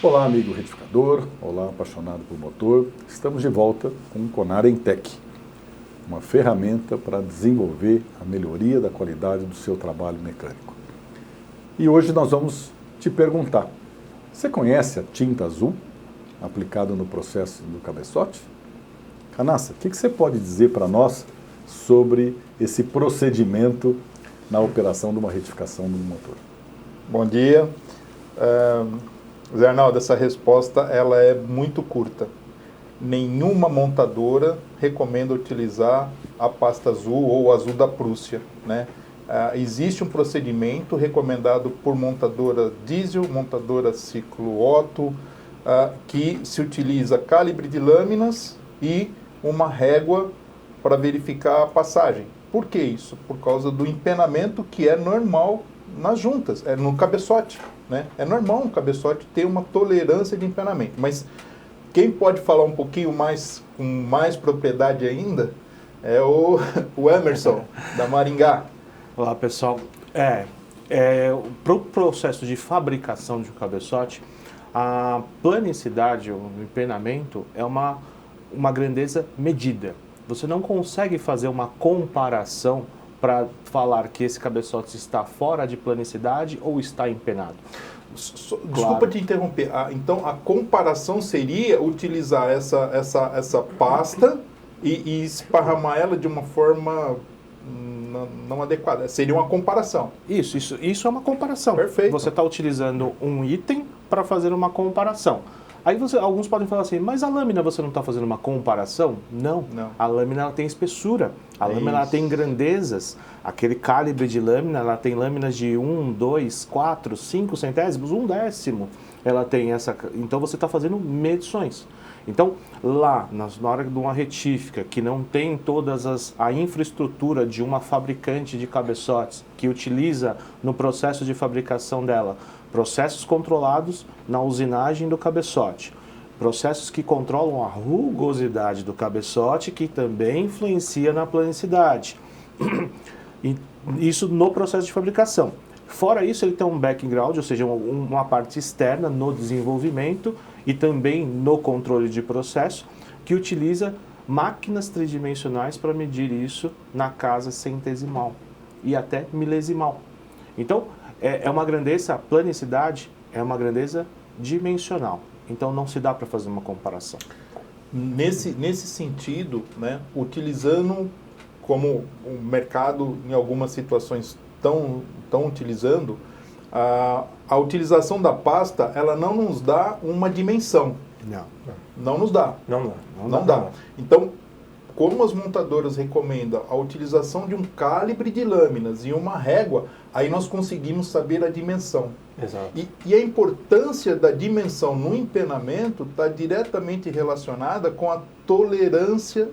Olá, amigo retificador, olá, apaixonado por motor. Estamos de volta com o Conar Entec, uma ferramenta para desenvolver a melhoria da qualidade do seu trabalho mecânico. E hoje nós vamos te perguntar, você conhece a tinta azul aplicada no processo do cabeçote? Canassa, o que você pode dizer para nós sobre esse procedimento na operação de uma retificação do motor? Bom dia. Zé Arnaldo, essa resposta ela é muito curta. Nenhuma montadora recomenda utilizar a pasta azul ou o azul da Prússia, né? Existe um procedimento recomendado por montadora diesel, montadora ciclo Otto, que se utiliza calibre de lâminas e uma régua para verificar a passagem. Por que isso? Por causa do empenamento que é normal nas juntas, no cabeçote, né? É normal um cabeçote ter uma tolerância de empenamento, mas quem pode falar um pouquinho mais, com mais propriedade ainda, é o Emerson, da Maringá. Olá, pessoal. Para o processo de fabricação de um cabeçote, a planicidade, o empenamento, é uma grandeza medida. Você não consegue fazer uma comparação para falar que esse cabeçote está fora de planicidade ou está empenado. Desculpa te interromper. Então, a comparação seria utilizar essa pasta e esparramar ela de uma forma não adequada. Seria uma comparação. Isso é uma comparação. Perfeito. Você está utilizando um item para fazer uma comparação. Aí alguns podem falar assim, mas a lâmina você não está fazendo uma comparação? Não. A lâmina ela tem espessura, a lâmina ela tem grandezas. Aquele calibre de lâmina, ela tem lâminas de 1, 2, 4, 5 centésimos, 1/10. Ela tem essa. Então você está fazendo medições. Então, lá, na hora de uma retífica, que não tem a infraestrutura de uma fabricante de cabeçotes, que utiliza no processo de fabricação dela, processos controlados na usinagem do cabeçote, processos que controlam a rugosidade do cabeçote, que também influencia na planicidade. Isso no processo de fabricação. Fora isso, ele tem um background, ou seja, uma parte externa no desenvolvimento e também no controle de processo, que utiliza máquinas tridimensionais para medir isso na casa centesimal e até milesimal. Então, é uma grandeza, a planicidade é uma grandeza dimensional. Então, não se dá para fazer uma comparação. Nesse sentido, né, utilizando como o mercado em algumas situações estão utilizando, a utilização da pasta, ela não nos dá uma dimensão. Não nos dá. Não dá. Então, como as montadoras recomendam a utilização de um calibre de lâminas e uma régua, aí nós conseguimos saber a dimensão. Exato. E a importância da dimensão no empenamento está diretamente relacionada com a tolerância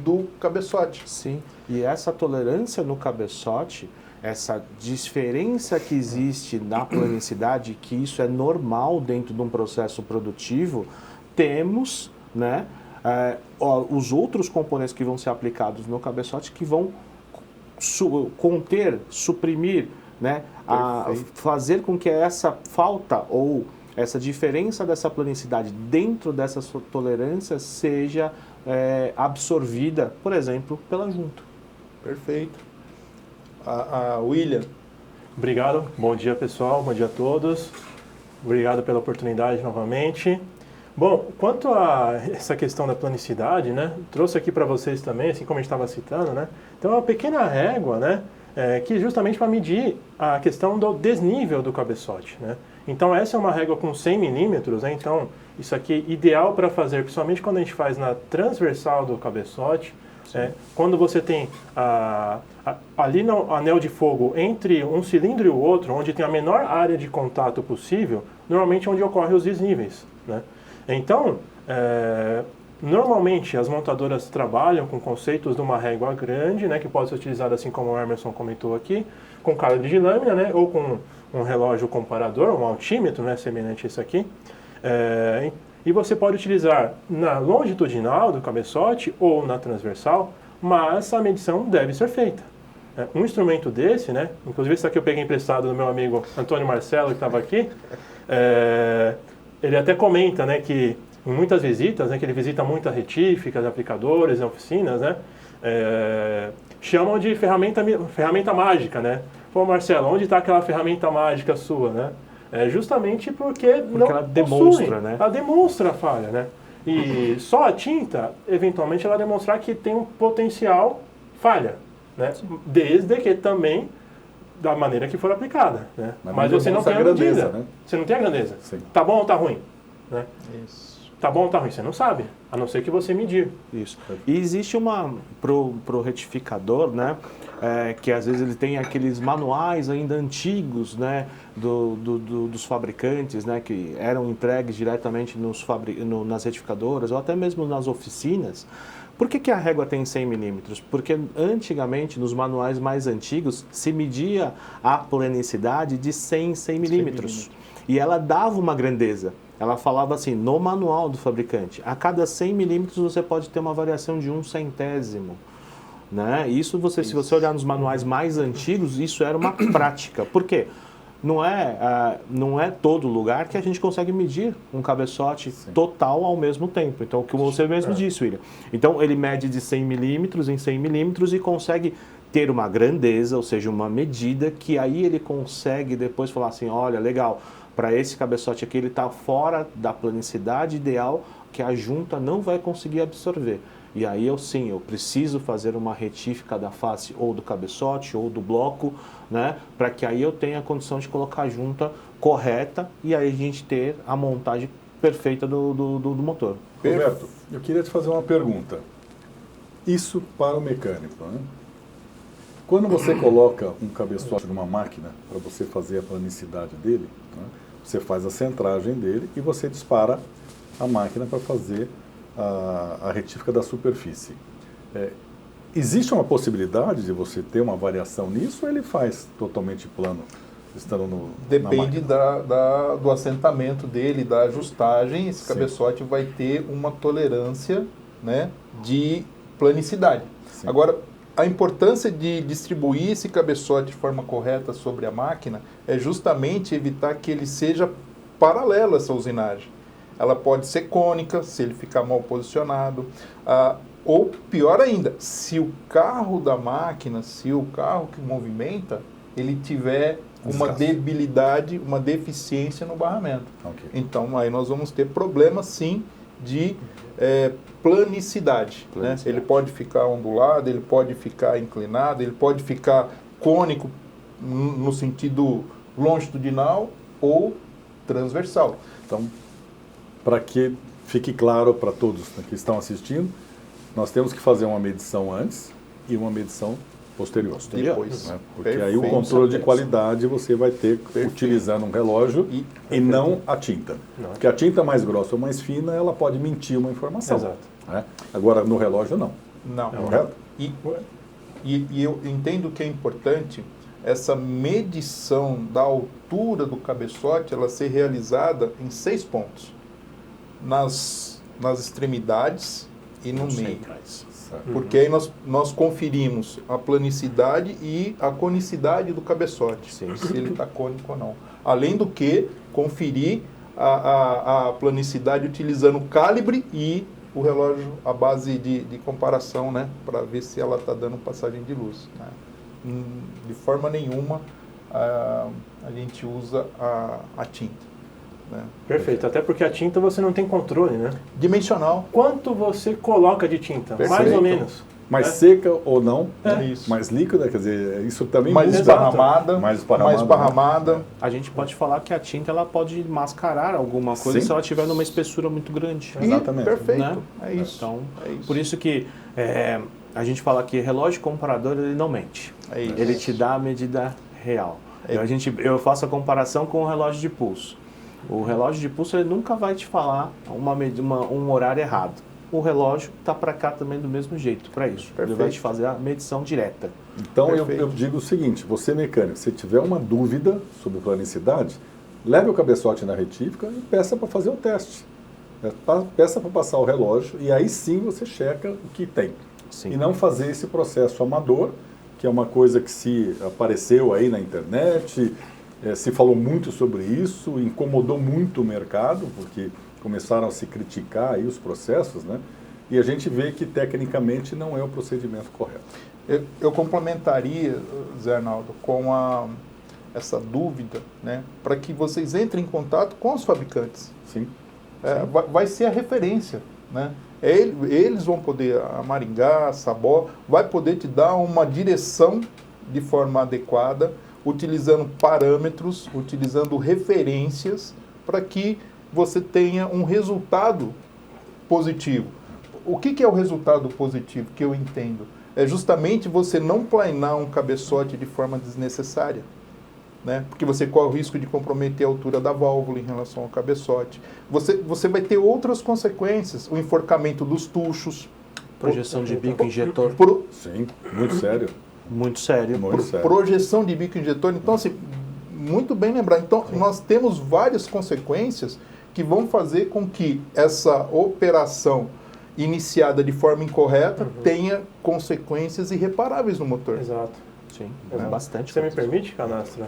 do cabeçote. Sim, e essa tolerância no cabeçote, essa diferença que existe na planicidade, que isso é normal dentro de um processo produtivo, temos, né, os outros componentes que vão ser aplicados no cabeçote que vão conter, suprimir, né, fazer com que essa falta ou essa diferença dessa planicidade dentro dessas tolerâncias seja absorvida, por exemplo, pela junta. Perfeito. William. Obrigado. Bom dia, pessoal. Bom dia a todos. Obrigado pela oportunidade novamente. Bom, quanto a essa questão da planicidade, né, trouxe aqui para vocês também, assim como a gente estava citando, né, então é uma pequena régua, né, que justamente para medir a questão do desnível do cabeçote, né. Então essa é uma régua com 100 milímetros, né, então isso aqui é ideal para fazer, principalmente quando a gente faz na transversal do cabeçote, quando você tem ali no anel de fogo entre um cilindro e o outro, onde tem a menor área de contato possível, normalmente é onde ocorrem os desníveis, né. Então, normalmente as montadoras trabalham com conceitos de uma régua grande, né, que pode ser utilizada, assim como o Emerson comentou aqui, com calibre de lâmina, né, ou com um relógio comparador, um altímetro, né, semelhante a esse aqui. E você pode utilizar na longitudinal do cabeçote ou na transversal, mas a medição deve ser feita. Um instrumento desse, né, inclusive esse aqui eu peguei emprestado do meu amigo Antônio Marcelo, que estava aqui, ele até comenta, né, que em muitas visitas, né, que ele visita muitas retíficas, aplicadores, oficinas, né, chamam de ferramenta mágica, né? Pô, Marcelo, onde está aquela ferramenta mágica sua, né? Justamente porque não ela demonstra, né? Ela demonstra a falha, né? E só a tinta, eventualmente, ela demonstrar que tem um potencial falha, né? Desde que também da maneira que for aplicada, né? Mas você não tem a grandeza, né? Você não tem a grandeza. Sim. Tá bom ou tá ruim? Né? Isso. Tá bom ou tá ruim? Você não sabe, a não ser que você medir. Isso. E existe pro retificador, né? Que às vezes ele tem aqueles manuais ainda antigos, né? Dos fabricantes, né? Que eram entregues diretamente nas retificadoras ou até mesmo nas oficinas. Por que a régua tem 100 milímetros? Porque antigamente, nos manuais mais antigos, se media a planicidade de 100 milímetros. E ela dava uma grandeza. Ela falava assim, no manual do fabricante, a cada 100 milímetros você pode ter uma variação de 1 centésimo. Né? Se você olhar nos manuais mais antigos, isso era uma prática. Por quê? Não é todo lugar que a gente consegue medir um cabeçote total ao mesmo tempo. Então, o que você mesmo disse, William. Então, ele mede de 100 milímetros em 100 milímetros e consegue ter uma grandeza, ou seja, uma medida que aí ele consegue depois falar assim, olha, legal, para esse cabeçote aqui ele está fora da planicidade ideal que a junta não vai conseguir absorver. E aí eu preciso fazer uma retífica da face ou do cabeçote ou do bloco, né, para que aí eu tenha a condição de colocar a junta correta e aí a gente ter a montagem perfeita do motor. Roberto, eu queria te fazer uma pergunta. Isso para o mecânico, né? Quando você coloca um cabeçote numa máquina para você fazer a planicidade dele, né, você faz a centragem dele e você dispara a máquina para fazer a retífica da superfície. Existe uma possibilidade de você ter uma variação nisso ou ele faz totalmente plano, estando Depende do assentamento dele, da ajustagem. Esse cabeçote vai ter uma tolerância, né, de planicidade. Sim. Agora, a importância de distribuir esse cabeçote de forma correta sobre a máquina é justamente evitar que ele seja paralelo a essa usinagem. Ela pode ser cônica, se ele ficar mal posicionado, ou pior ainda, se o carro da máquina, se o carro que movimenta, ele tiver uma debilidade, uma deficiência no barramento. Okay. Então, aí nós vamos ter problemas, sim, de planicidade. Né? Ele pode ficar ondulado, ele pode ficar inclinado, ele pode ficar cônico no sentido longitudinal ou transversal. Então, para que fique claro para todos que estão assistindo, nós temos que fazer uma medição antes e uma medição posterior. Depois. Né? Porque aí o controle de qualidade você vai ter utilizando um relógio e não a tinta. Porque a tinta mais grossa ou mais fina, ela pode mentir uma informação. Exato. Né? Agora, no relógio, não. Não. Correto? E eu entendo que é importante essa medição da altura do cabeçote ela ser realizada em 6 pontos. Nas extremidades e no meio. Porque aí nós conferimos a planicidade e a conicidade do cabeçote, se ele está cônico ou não. Além do que, conferir a planicidade utilizando o calibre e o relógio à base de comparação, né, para ver se ela está dando passagem de luz. Né. De forma nenhuma a gente usa a tinta. Né? Perfeito, até porque a tinta você não tem controle, né? Dimensional. Quanto você coloca de tinta? Perfeito. Mais ou menos. Mais seca ou não, Isso. Mais líquida, quer dizer, isso também mais muda. esparramada. Né? A gente pode falar que a tinta ela pode mascarar alguma coisa se ela tiver numa espessura muito grande. Exatamente. Perfeito. Né? É isso. Então, é isso. Por isso que a gente fala que relógio comparador ele não mente. É isso. Ele te dá a medida real. Eu faço a comparação com o relógio de pulso. O relógio de pulso ele nunca vai te falar um horário errado. O relógio está para cá também do mesmo jeito, para isso. Perfeito. Ele vai te fazer a medição direta. Então eu digo o seguinte, você mecânico, se tiver uma dúvida sobre planicidade, leve o cabeçote na retífica e peça para fazer o teste. Peça para passar o relógio e aí sim você checa o que tem. Sim. E não fazer esse processo amador, que é uma coisa que se apareceu aí na internet, se falou muito sobre isso, incomodou muito o mercado, porque começaram a se criticar aí os processos, né? E a gente vê que tecnicamente não é o procedimento correto. Eu complementaria, Zé Arnaldo, com essa dúvida, né, para que vocês entrem em contato com os fabricantes. Sim. Vai ser a referência, né? Eles vão poder, a Maringá, a Sabó, vai poder te dar uma direção de forma adequada, utilizando parâmetros, utilizando referências, para que você tenha um resultado positivo. O que é o resultado positivo que eu entendo? É justamente você não planar um cabeçote de forma desnecessária, né? Porque você corre o risco de comprometer a altura da válvula em relação ao cabeçote. Você vai ter outras consequências, o enforcamento dos tuchos. Projeção de bico injetor. Sim, muito sério. Muito sério. Muito sério. Projeção de bico injetor. Então, assim, muito bem lembrar. Então, nós temos várias consequências que vão fazer com que essa operação iniciada de forma incorreta tenha consequências irreparáveis no motor. Exato. Sim, bastante. Você me permite, Canastra?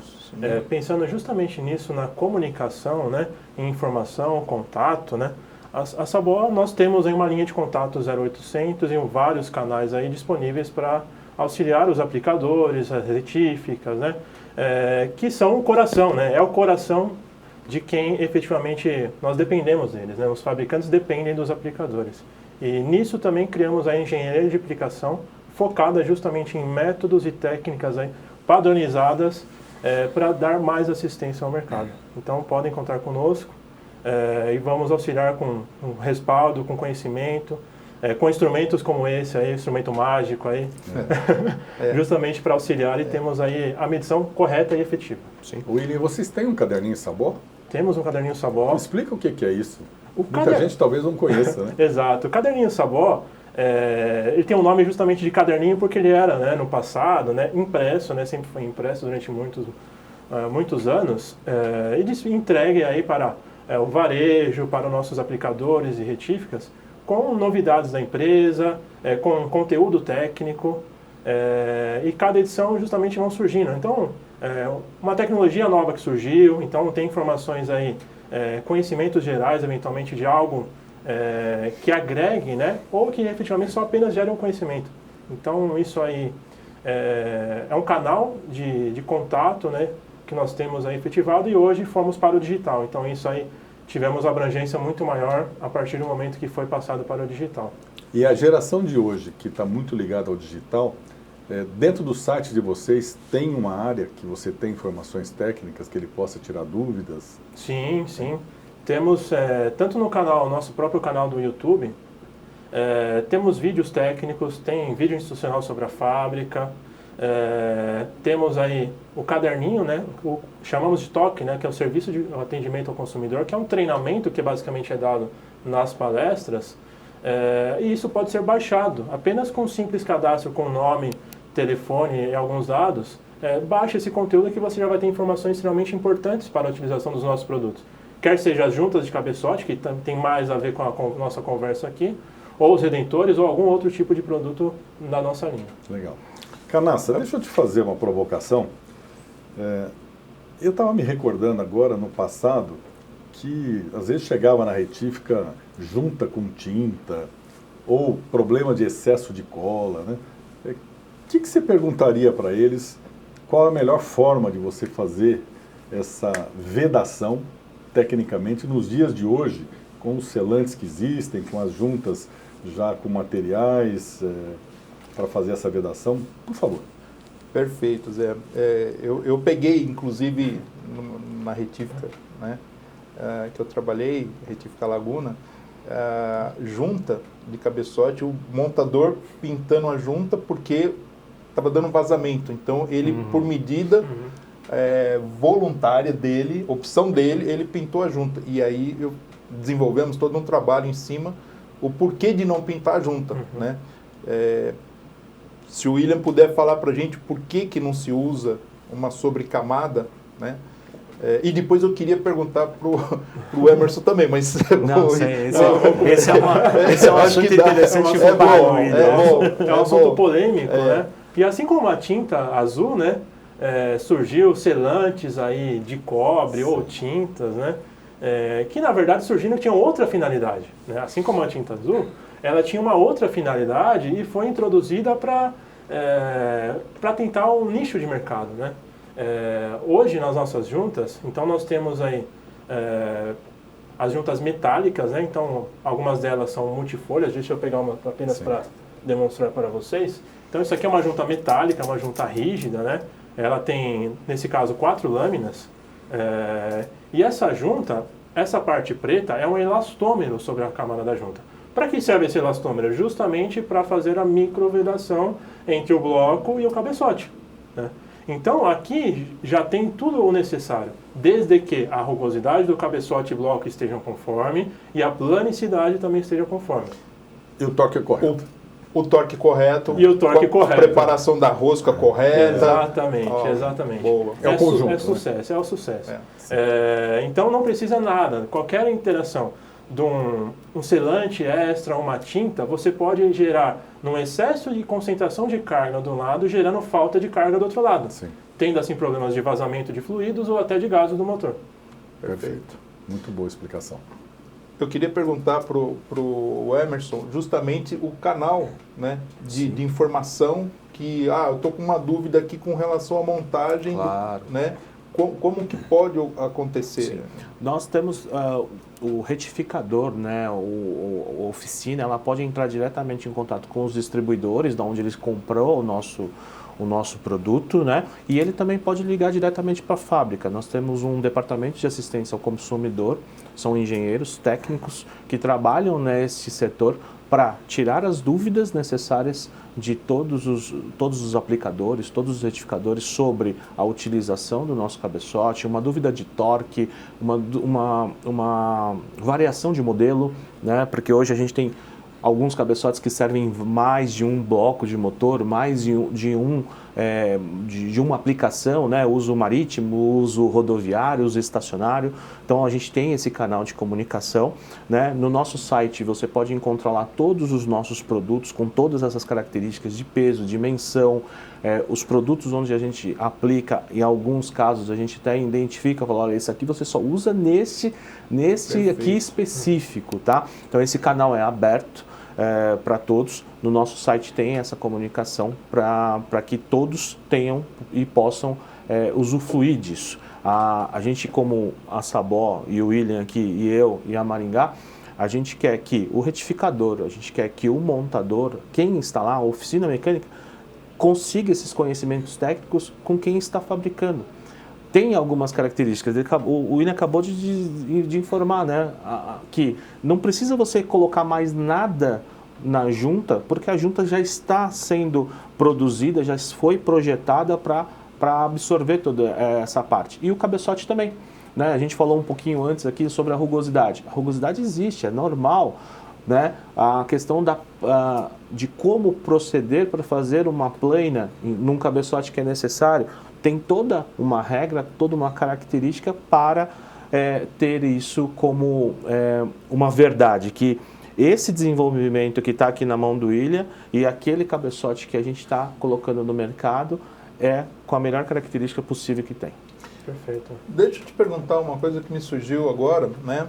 Pensando justamente nisso, na comunicação, né, em informação, contato, né, a Sabó, nós temos aí uma linha de contato 0800 e vários canais aí disponíveis para auxiliar os aplicadores, as retíficas, né, que são o coração, né, é o coração de quem efetivamente nós dependemos deles, né, os fabricantes dependem dos aplicadores. E nisso também criamos a engenharia de aplicação focada justamente em métodos e técnicas aí padronizadas para dar mais assistência ao mercado. Então podem contar conosco e vamos auxiliar com respaldo, com conhecimento, com instrumentos como esse aí, instrumento mágico aí, justamente para auxiliar e temos aí a medição correta e efetiva. Sim. William, vocês têm um caderninho Sabó? Temos um caderninho Sabó. Explica o que é isso. Muita gente talvez não conheça, né? Exato. O caderninho Sabó, ele tem um nome justamente de caderninho porque ele era, né, no passado, né, impresso, né, sempre foi impresso durante muitos anos, e entregue aí para o varejo, para os nossos aplicadores e retíficas, com novidades da empresa, com conteúdo técnico, e cada edição justamente vão surgindo. Então, uma tecnologia nova que surgiu, então tem informações aí, conhecimentos gerais, eventualmente, de algo que agregue, né, ou que efetivamente só apenas gere um conhecimento. Então, isso aí é um canal de contato, né, que nós temos aí efetivado e hoje fomos para o digital. Então, isso aí tivemos abrangência muito maior a partir do momento que foi passado para o digital. E a geração de hoje, que está muito ligada ao digital, dentro do site de vocês tem uma área que você tem informações técnicas que ele possa tirar dúvidas? Sim, sim. Temos, tanto no canal, nosso próprio canal do YouTube, temos vídeos técnicos, tem vídeo institucional sobre a fábrica, temos aí o caderninho, né, chamamos de TOC, né, que é o Serviço de Atendimento ao Consumidor, que é um treinamento que basicamente é dado nas palestras, e isso pode ser baixado, apenas com um simples cadastro com nome, telefone e alguns dados, baixe esse conteúdo que você já vai ter informações extremamente importantes para a utilização dos nossos produtos. Quer seja as juntas de cabeçote, que tem mais a ver com a nossa conversa aqui, ou os redentores, ou algum outro tipo de produto da nossa linha. Legal. Canastra, deixa eu te fazer uma provocação. Eu estava me recordando agora, no passado, que às vezes chegava na retífica junta com tinta, ou problema de excesso de cola, né? O que você perguntaria para eles? Qual a melhor forma de você fazer essa vedação, tecnicamente, nos dias de hoje, com os selantes que existem, com as juntas já com materiais, para fazer essa vedação? Por favor. Perfeito, Zé. Eu peguei, inclusive, na retífica, né, que eu trabalhei, retífica Laguna, junta de cabeçote, o montador pintando a junta porque estava dando vazamento. Então, ele, por medida voluntária dele, opção dele, ele pintou a junta. E aí, desenvolvemos todo um trabalho em cima, o porquê de não pintar a junta, né? Se o William puder falar para a gente por que não se usa uma sobrecamada, né? E depois eu queria perguntar pro Emerson também, mas... Não, esse é um assunto interessante. É um assunto polêmico, né? E assim como a tinta azul, né? surgiu selantes aí de cobre ou tintas, né? Que na verdade surgiram tinham outra finalidade, né? Assim como a tinta azul, ela tinha uma outra finalidade e foi introduzida para tentar um nicho de mercado, né? Hoje nas nossas juntas, então nós temos aí as juntas metálicas, né? Então algumas delas são multifolhas, deixa eu pegar uma apenas para demonstrar para vocês. Então isso aqui é uma junta metálica, uma junta rígida, né? Ela tem, nesse caso, 4 lâminas. E essa junta, essa parte preta, é um elastômero sobre a camada da junta. Para que serve esse elastômero? Justamente para fazer a microvedação entre o bloco e o cabeçote, né? Então aqui já tem tudo o necessário, desde que a rugosidade do cabeçote e bloco estejam conforme e a planicidade também esteja conforme. E o torque é correto. O torque correto. E o torque correto. A preparação da rosca correta. Exatamente, exatamente. Boa. É o conjunto. É sucesso, né? É o sucesso. Então não precisa nada. Qualquer interação de um selante extra, uma tinta, você pode gerar num excesso de concentração de carga do lado, gerando falta de carga do outro lado. Sim. Tendo assim problemas de vazamento de fluidos ou até de gases do motor. Perfeito. Muito boa explicação. Eu queria perguntar para o Emerson justamente o canal, né, de informação que, eu estou com uma dúvida aqui com relação à montagem, Claro. né? Como que pode acontecer? Sim. Nós temos o retificador, né, a oficina, ela pode entrar diretamente em contato com os distribuidores, da onde eles comprou o nosso produto, né? E ele também pode ligar diretamente para a fábrica. Nós temos um departamento de assistência ao consumidor, são engenheiros técnicos que trabalham nesse setor para tirar as dúvidas necessárias de todos os aplicadores, todos os retificadores sobre a utilização do nosso cabeçote, uma dúvida de torque, uma variação de modelo, né? Porque hoje a gente tem alguns cabeçotes que servem mais de um bloco de motor, mais de uma aplicação, né? Uso marítimo, uso rodoviário, uso estacionário. Então a gente tem esse canal de comunicação, né? No nosso site você pode encontrar lá todos os nossos produtos com todas essas características de peso, dimensão, os produtos onde a gente aplica, em alguns casos a gente até identifica, fala, olha, esse aqui você só usa nesse aqui específico, tá? Então esse canal é aberto para todos. No nosso site tem essa comunicação para que todos tenham e possam usufruir disso. A gente, como a Sabó e o William aqui, e eu e a Maringá, a gente quer que o retificador, a gente quer que o montador, quem está lá, a oficina mecânica, consiga esses conhecimentos técnicos com quem está fabricando. Tem algumas características, o William acabou de informar, né, que não precisa você colocar mais nada na junta, porque a junta já está sendo produzida, já foi projetada para absorver toda essa parte. E o cabeçote também, né? A gente falou um pouquinho antes aqui sobre a rugosidade. A rugosidade existe, é normal, né? A questão de como proceder para fazer uma plana num cabeçote que é necessário, tem toda uma regra, toda uma característica para ter isso como uma verdade, que esse desenvolvimento que está aqui na mão do William e aquele cabeçote que a gente está colocando no mercado é com a melhor característica possível que tem. Perfeito. Deixa eu te perguntar uma coisa que me surgiu agora, né?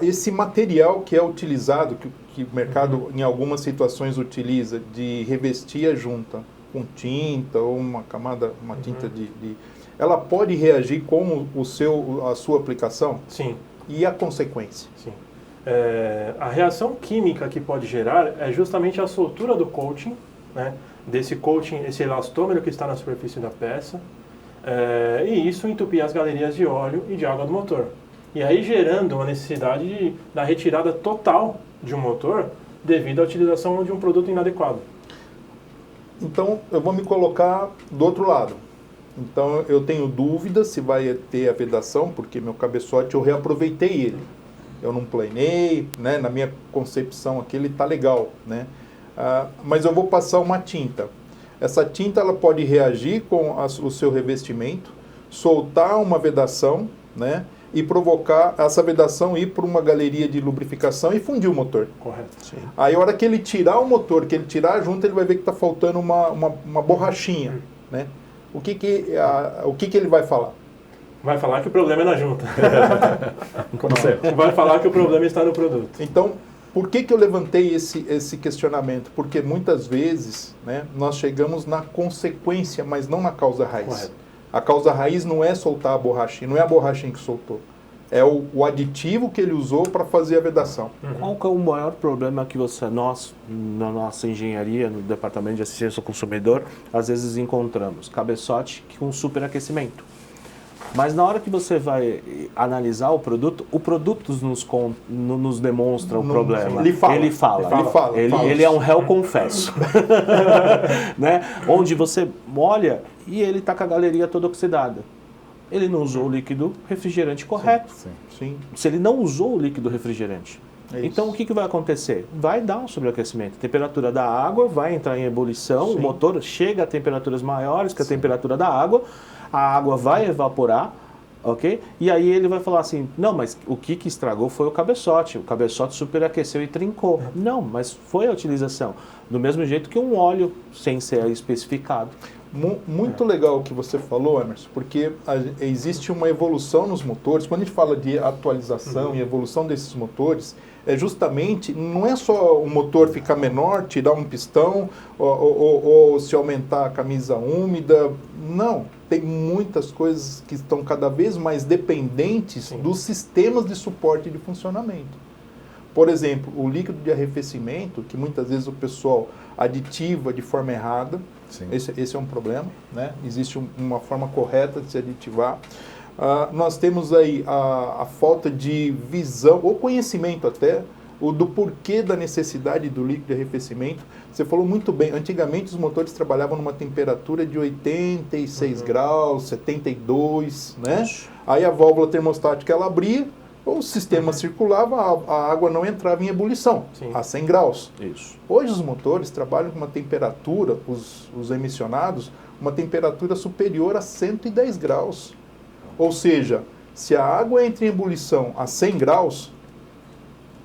Esse material que é utilizado, que o mercado em algumas situações utiliza, de revestir a junta com tinta ou uma tinta ela pode reagir com a sua aplicação? Sim. E a consequência? Sim. A reação química que pode gerar é justamente a soltura do coating, né? Desse coating, esse elastômero que está na superfície da peça, e isso entupir as galerias de óleo e de água do motor. E aí gerando uma necessidade da retirada total de um motor devido à utilização de um produto inadequado. Então, eu vou me colocar do outro lado. Então, eu tenho dúvida se vai ter a vedação, porque meu cabeçote eu reaproveitei ele. Eu não planei, né? Na minha concepção aqui ele está legal, né? Mas eu vou passar uma tinta. Essa tinta ela pode reagir com o seu revestimento, soltar uma vedação, né? E provocar essa vedação ir para uma galeria de lubrificação e fundir o motor. Correto. Sim. Aí a hora que ele tirar o motor, que ele tirar a junta, ele vai ver que está faltando uma borrachinha, né? o que ele vai falar? Vai falar que o problema é na junta. Como sempre. Vai falar que o problema está no produto. Então, por que eu levantei esse questionamento? Porque muitas vezes, né, nós chegamos na consequência, mas não na causa raiz. Correto. A causa raiz não é soltar a borrachinha, não é a borrachinha que soltou. É o aditivo que ele usou para fazer a vedação. Qual que é o maior problema que nós, na nossa engenharia, no departamento de assistência ao consumidor, às vezes encontramos? Cabeçote com superaquecimento. Mas na hora que você vai analisar o produto nos demonstra o problema. Ele fala. Ele é um réu confesso. Né? Onde você olha e ele está com a galeria toda oxidada. Ele não usou o líquido refrigerante correto. Sim. Se ele não usou o líquido refrigerante. Então o que vai acontecer? Vai dar um sobreaquecimento. A temperatura da água vai entrar em ebulição, o motor chega a temperaturas maiores que a temperatura da água, a água vai evaporar, ok? E aí ele vai falar assim, não, mas o que estragou foi o cabeçote superaqueceu e trincou. Não, mas foi a utilização. Do mesmo jeito que um óleo sem ser especificado. Muito legal o que você falou, Emerson, porque existe uma evolução nos motores. Quando a gente fala de atualização e evolução desses motores, justamente, não é só o motor ficar menor, tirar um pistão, ou se aumentar a camisa úmida. Não, tem muitas coisas que estão cada vez mais dependentes dos sistemas de suporte de funcionamento. Por exemplo, o líquido de arrefecimento, que muitas vezes o pessoal aditiva de forma errada. Esse é um problema, né? Existe uma forma correta de se aditivar. Nós temos aí a falta de visão, ou conhecimento até, do porquê da necessidade do líquido de arrefecimento. Você falou muito bem, antigamente os motores trabalhavam numa temperatura de 86 graus, 72, né? Aí a válvula termostática ela abria, o sistema circulava, a água não entrava em ebulição, a 100 graus. Isso. Hoje os motores trabalham com uma temperatura, os emissionados, uma temperatura superior a 110 graus. Ou seja, se a água entra em ebulição a 100 graus,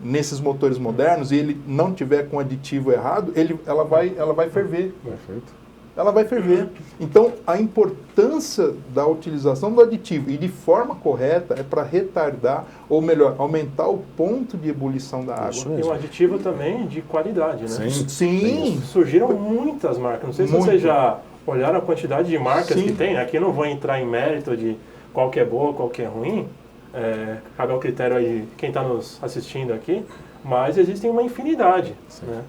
nesses motores modernos, e ele não tiver com aditivo errado, ela vai ferver. Perfeito. Ela vai ferver. Então, a importância da utilização do aditivo e de forma correta é para retardar, ou melhor, aumentar o ponto de ebulição da água. E um aditivo também de qualidade, né? Sim. Surgiram muitas marcas. Não sei se vocês já olharam a quantidade de marcas que tem. Aqui eu não vou entrar em mérito de qual que é boa, qual que é ruim. Cabe ao critério aí de quem está nos assistindo aqui. Mas existem uma infinidade, né?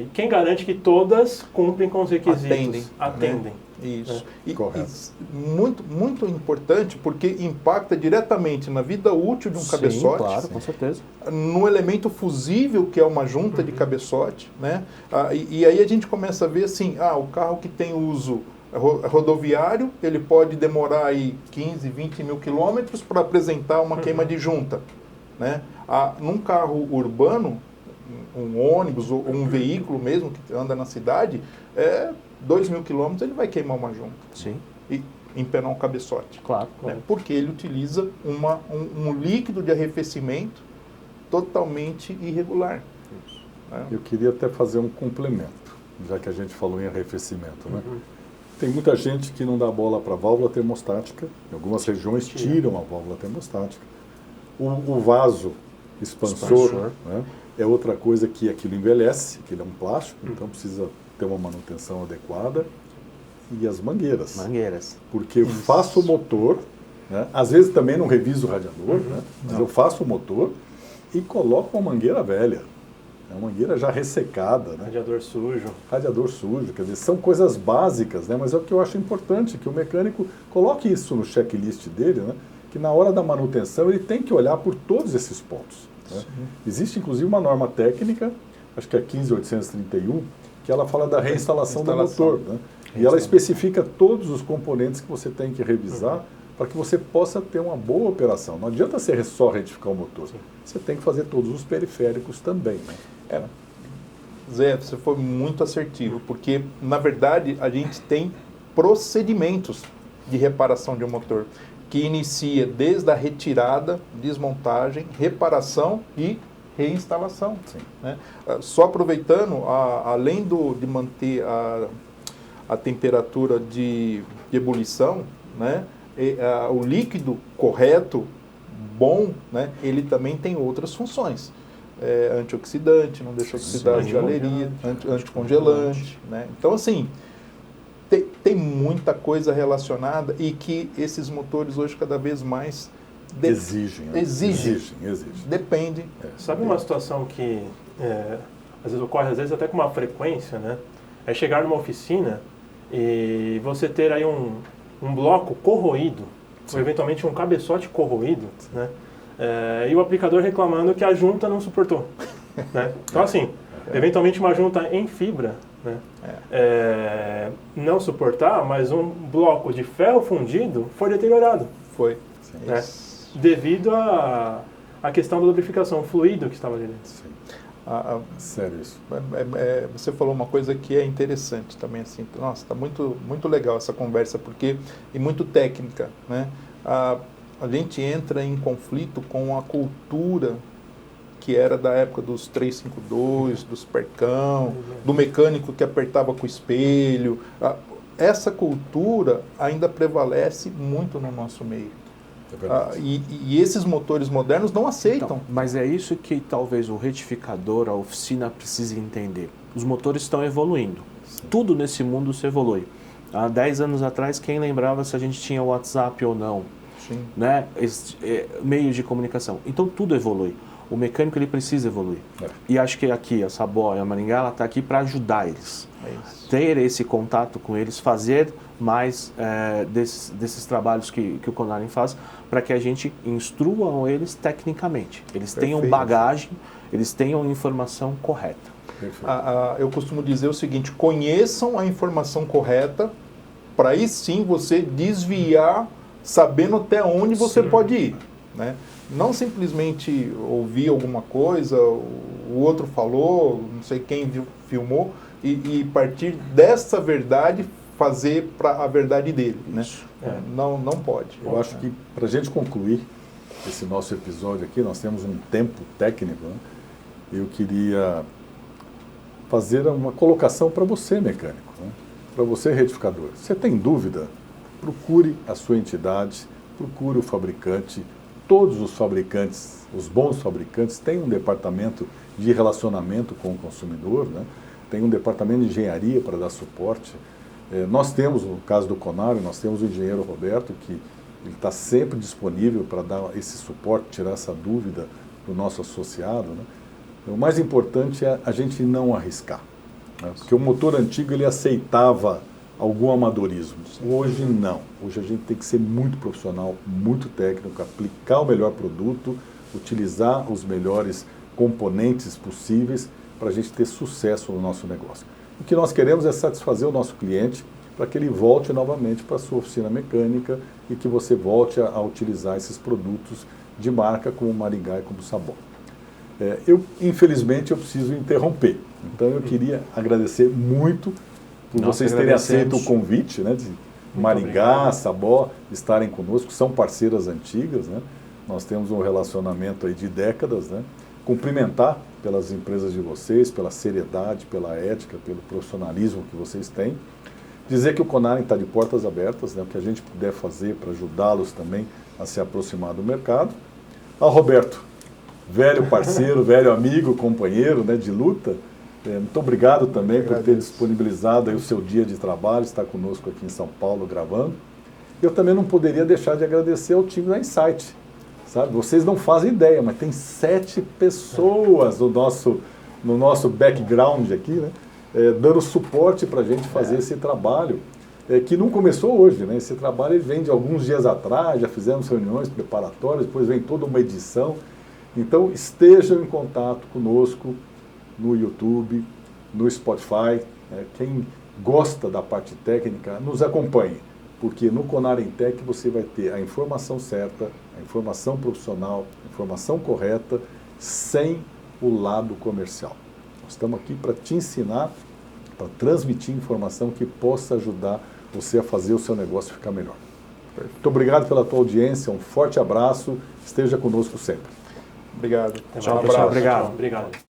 E quem garante que todas cumprem com os requisitos? Atendem. Né? Isso. Correto. Muito, muito importante, porque impacta diretamente na vida útil de um cabeçote. Claro, com certeza. No elemento fusível, que é uma junta de cabeçote, né? E aí a gente começa a ver assim, o carro que tem uso rodoviário, ele pode demorar aí 15, 20 mil quilômetros para apresentar uma queima de junta, né? Num carro urbano, um ônibus ou um veículo mesmo que anda na cidade, 2.000 quilômetros ele vai queimar uma junta. Sim. E empenar um cabeçote. Claro. Né? Porque ele utiliza um líquido de arrefecimento totalmente irregular. Né? Eu queria até fazer um complemento, já que a gente falou em arrefecimento, né? Tem muita gente que não dá bola para a válvula termostática, em algumas regiões tiram a válvula termostática. O vaso expansor. Né? É outra coisa que aquilo envelhece, que ele é um plástico, então precisa ter uma manutenção adequada. E as mangueiras. Porque eu faço o motor, né? Às vezes também não reviso o radiador, né? Mas eu faço o motor e coloco uma mangueira velha. É uma mangueira já ressecada. Né? Radiador sujo, quer dizer, são coisas básicas, né? Mas é o que eu acho importante, que o mecânico coloque isso no checklist dele, né? Que na hora da manutenção ele tem que olhar por todos esses pontos. Né? Existe inclusive uma norma técnica, acho que é 15831, que ela fala da reinstalação do motor. Né? E ela especifica todos os componentes que você tem que revisar para que você possa ter uma boa operação. Não adianta você só retificar o motor, você tem que fazer todos os periféricos também. Né? Zé, você foi muito assertivo, porque na verdade a gente tem procedimentos de reparação de um motor, que inicia desde a retirada, desmontagem, reparação e reinstalação. Né? Só aproveitando, além de manter a temperatura de ebulição, né? O líquido correto, bom, né? Ele também tem outras funções. Antioxidante, não deixa oxidar de galeria, anticongelante, né? Então, assim, tem muita coisa relacionada e que esses motores hoje cada vez mais exigem. Depende. Sabe uma situação que às vezes ocorre, às vezes até com uma frequência, né? É chegar numa oficina e você ter aí um bloco corroído, ou eventualmente um cabeçote corroído, né? E o aplicador reclamando que a junta não suportou, né? Então, assim, eventualmente uma junta em fibra, né? Não suportar, mas um bloco de ferro fundido foi deteriorado. Foi. Né? Devido à questão da lubrificação, o fluido que estava ali dentro. Sim. Sério isso. Você falou uma coisa que é interessante também, assim, nossa, está muito, muito legal essa conversa, porque é muito técnica, né? A gente entra em conflito com a cultura que era da época dos 352, dos percão, do mecânico que apertava com o espelho. Essa cultura ainda prevalece muito no nosso meio. E esses motores modernos não aceitam. Então, mas é isso que talvez o retificador, a oficina precise entender. Os motores estão evoluindo. Sim. Tudo nesse mundo se evolui. Há 10 anos atrás, quem lembrava se a gente tinha WhatsApp ou não? Sim. Né? Meios de comunicação. Então tudo evolui. O mecânico ele precisa evoluir. E acho que aqui a Sabó e a Maringá ela está aqui para ajudar eles. Ter esse contato com eles, fazer mais desses trabalhos que o Conarin faz, para que a gente instrua eles tecnicamente. Eles tenham bagagem, eles tenham informação correta. Eu costumo dizer o seguinte: conheçam a informação correta, para aí sim você desviar, sabendo até onde você pode ir, né? Não simplesmente ouvir alguma coisa, o outro falou, não sei quem filmou, e partir dessa verdade fazer para a verdade dele, né? Não pode. Eu acho que para a gente concluir esse nosso episódio aqui, nós temos um tempo técnico, né? Eu queria fazer uma colocação para você, mecânico, né? Para você, retificador. Você tem dúvida? Procure a sua entidade, procure o fabricante. Todos os fabricantes, os bons fabricantes, têm um departamento de relacionamento com o consumidor, né? Tem um departamento de engenharia para dar suporte. Nós temos, no caso do Conarin, nós temos o engenheiro Roberto, que ele está sempre disponível para dar esse suporte, tirar essa dúvida do nosso associado, né? O mais importante é a gente não arriscar, né? Porque o motor antigo ele aceitava algum amadorismo. Hoje não. Hoje a gente tem que ser muito profissional, muito técnico, aplicar o melhor produto, utilizar os melhores componentes possíveis para a gente ter sucesso no nosso negócio. O que nós queremos é satisfazer o nosso cliente para que ele volte novamente para a sua oficina mecânica e que você volte a utilizar esses produtos de marca como Maringá e como Sabó. Infelizmente, eu preciso interromper. Então, eu queria agradecer muito por vocês terem aceito o convite, né, de Maringá, Sabó, estarem conosco. São parceiras antigas, né? Nós temos um relacionamento aí de décadas, né? Cumprimentar pelas empresas de vocês, pela seriedade, pela ética, pelo profissionalismo que vocês têm. Dizer que o Conarin está de portas abertas, né? O que a gente puder fazer para ajudá-los também a se aproximar do mercado. Ao Roberto, velho parceiro, velho amigo, companheiro, né, de luta, muito obrigado também por ter disponibilizado aí o seu dia de trabalho, estar conosco aqui em São Paulo gravando. Eu também não poderia deixar de agradecer ao time da Insight. Sabe? Vocês não fazem ideia, mas tem 7 pessoas no nosso background aqui, né? Dando suporte para a gente fazer esse trabalho, que não começou hoje, né? Esse trabalho ele vem de alguns dias atrás, já fizemos reuniões preparatórias, depois vem toda uma edição. Então, estejam em contato conosco no YouTube, no Spotify. Quem gosta da parte técnica, nos acompanhe, porque no Conarin Tech você vai ter a informação certa, a informação profissional, a informação correta, sem o lado comercial. Nós estamos aqui para te ensinar, para transmitir informação que possa ajudar você a fazer o seu negócio ficar melhor. Muito obrigado pela tua audiência, um forte abraço, esteja conosco sempre. Obrigado. Tchau, pessoal. Obrigado.